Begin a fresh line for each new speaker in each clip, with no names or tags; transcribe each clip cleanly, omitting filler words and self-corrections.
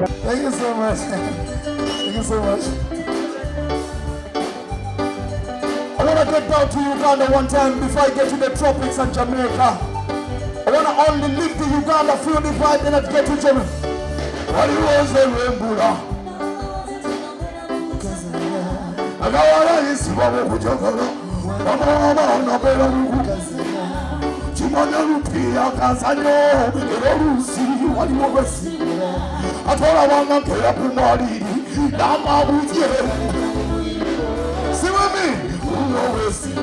Thank you so much. Thank you so much. I want to get down to Uganda one time before I get to the tropics and Jamaica. I want to only leave the Uganda, feel the vibe, then I get to Jamaica. What it was the rainbow. I got what is Babu Jogoro. Mama, Chimana Rupia, Casano, Erosi, what you want to see. I told I want to get up in Mali. Dama with you. See with me?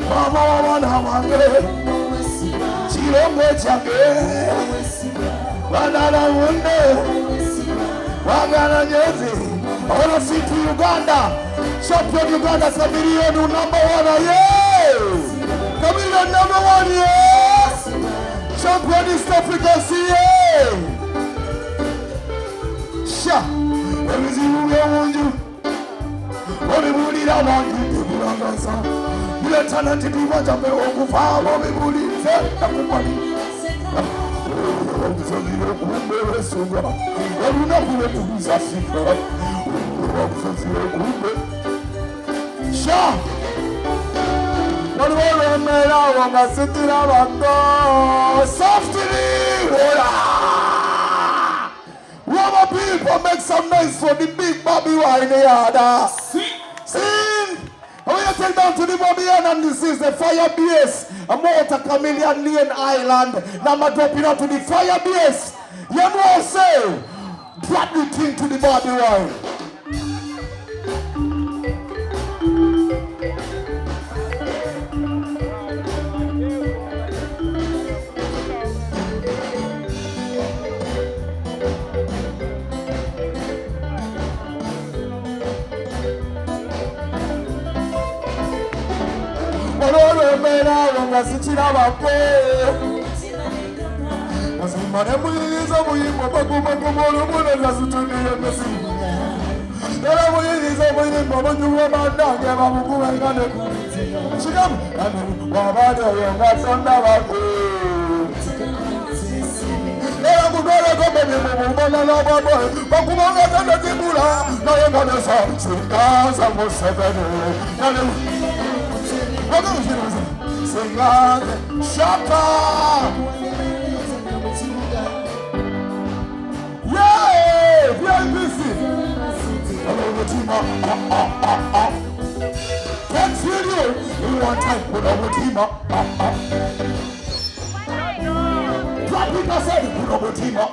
Mama, she don't get you. Banana Wunde. Wagana Jezi. I want to see to Uganda. Champion Uganda, Chameleon, number 1, yeah! Chameleon, number 1, yeah! Champion East Africa, yeah! Sha! Let me see who we want you. What do you need about you? You are talented, you want to be over far, what do you need? Everybody. Sure. What do I remember? I'm sitting around. Softly. Rubber people make some noise for the big Bobby Wine yard. Sing. I want to take down to the Bobby and this is the fire base. A motor Chameleon Lane Island. Now I'm dropping out to the fire base. You know what I say? Drop the thing to the Bobby Wine. Shaka! Yeah! VIPC! Hello, Teama. Can't feel you! You want time put over Teama. Drop it, I said, put over Teama.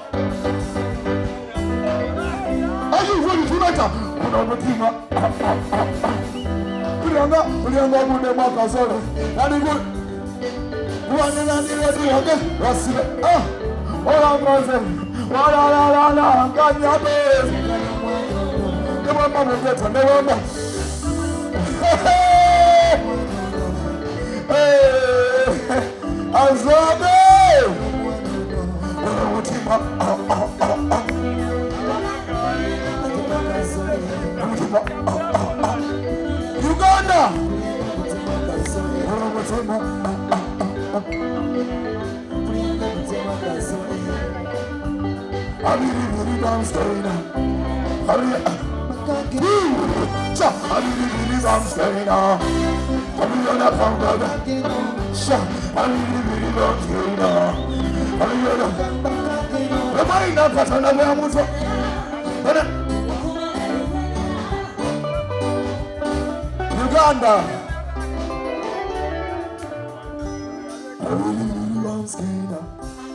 Are you ready tonight? Put over Teama. Put on the Marcasol. And you good. One and the other, Russell. Ah, all I'm going to say. La, got your base. Never mind, get on the one. Hey, I'm sorry. Uganda. I'm really downstairs now. I'm really downstairs now. I'm really downstairs Uganda.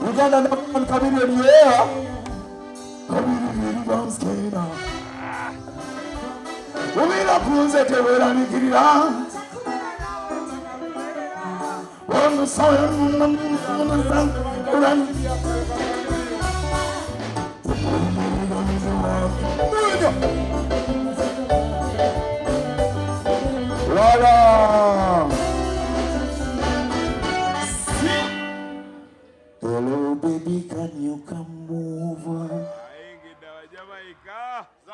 Uganda number 1 Chameleon, yeah. Umira kunze tewera nikirira. One song hello baby, can you come over?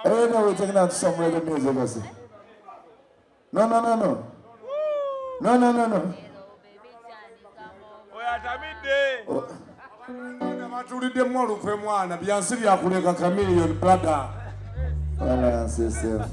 Hey, no, we're taking out some reggae music. No. Chameleon brother. Well, sister.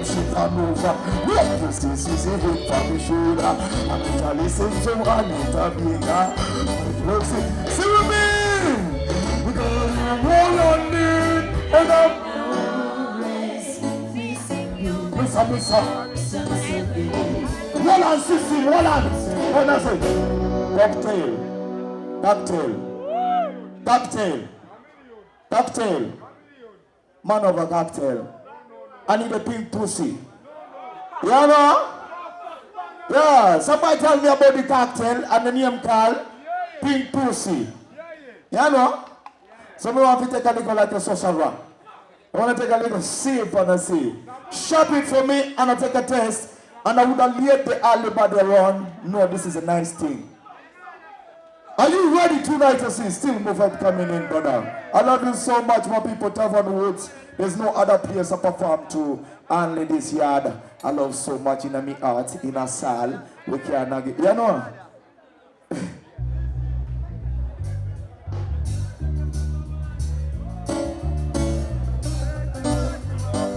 She come over. This is a hit from the shoulder. I'm trying to some Anita Bina. See with me. Because you roll on me. And I'm Missa. Roll on, sissy, roll on. And I say, cocktail. Man of a cocktail. I need a pink pussy. You know? Yeah, somebody tell me about the cocktail and the name called Pink Pussy. You know? Somebody want to take a little like a Sosara. I want to take a little sip on the sea. Shop it for me and I take a test and I would have laid the alibaba around. No, this is a nice thing. Are you ready tonight to see? Still movement coming in, brother. I love you so much, my people. Tavern Woods. There's no other place I perform to only this yard. I love so much in my art, in a saal. We can't get, you know.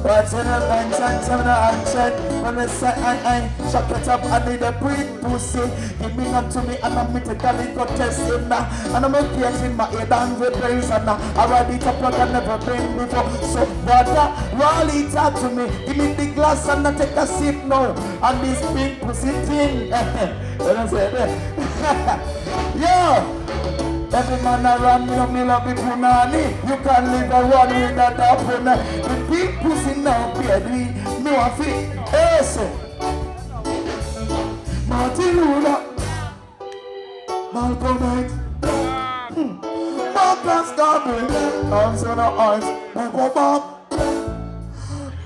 What's in a action? When I say I shut it up, I need a big pussy. Give me up to me and I'm mythically got testing now. And I'm getting my head and the praise and now. I ride it up like I never been before. So brother, roll it out to me. Give me the glass and I take a sip now. And this big pussy thing. What I say there? Yeah. Every man around me love it punani. You can live around with that apuna. The big pussy now, baby. No, I feel ace. Martin Luther, Malcolm X, Marcus Garvey, arms on our eyes, Michael Bob,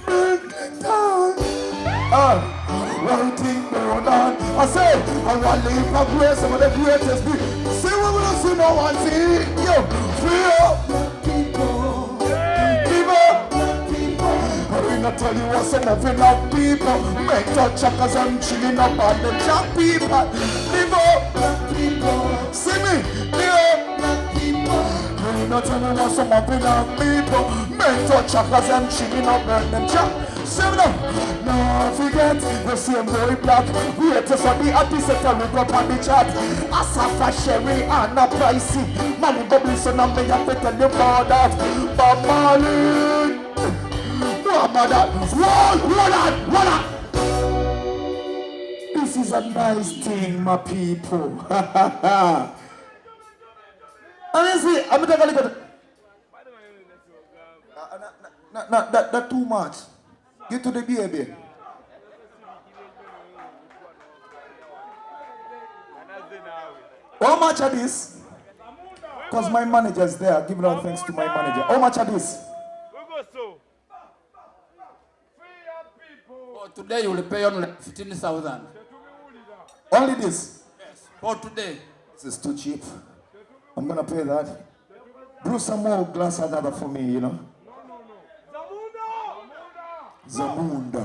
Bill Clinton. Writing going on. I say, I want to leave my grace, some of the greatest people. See what we don't see no one see. Yo, free up people. I will not tell you what's enough people. Make your chuckers and chilling up on the jack people. Live up, people. See me, live up, people. I will not tell you what's enough people. Make your chuckers and chilling up on the jack. See me now. No forget the same boy black. Wait to see the artist and look up on the chat. Asafa Sherry and a pricey. Money bubble so now me have to tell you about that. Bob Marley. What about that? Roll on. This is a nice thing, my people. And you see, I'm going to look at that too much. Get to the baby. How much are this? Because my manager is there. Give it all thanks to my manager. How much are this?
Oh, today you will pay only 15,000.
Only this?
Yes. For today.
This is too cheap. I'm going to pay that. Brew some more glass another for me, you know. Zamunda.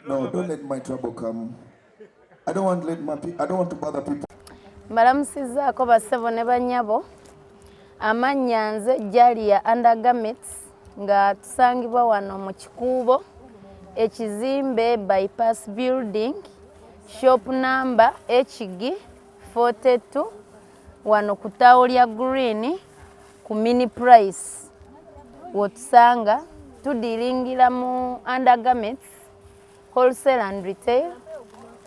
No, don't let my trouble come. I don't want to bother people.
Mbalamusizaako bassebo ne bannyabo. Amannya nze Jalia Undergarments nga tusangibwa wano mu Kikuubo ekizimbe Bypass Building shop number HG 42 wano ku ttaawo lya Green ku mini price wotusanga tudiringira mu undergarments wholesale and retail.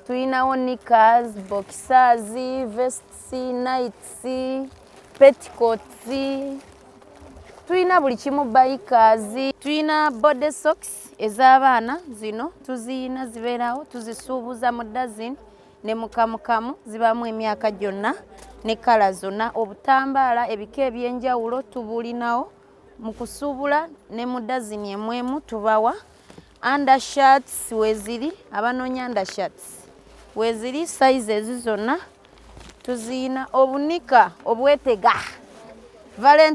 Tuyinawo knickers, boxers, vests, nights, petticoats, tuyina buli kimu, bikers, tuyina body socks ez'abaana zino tuziyina zibeerawo tuzisuubuza mu dozen ne mukamukamu zibamu emyaka gyonna ne kala zonna. Obutambaala ebika ebyenjawulo tubulinawo mu kusuubula ne mu dozen emwemu tubawa. Undershirts weziri abanoonya undershirts weziri size ezi zonna tuzina obunika obwetega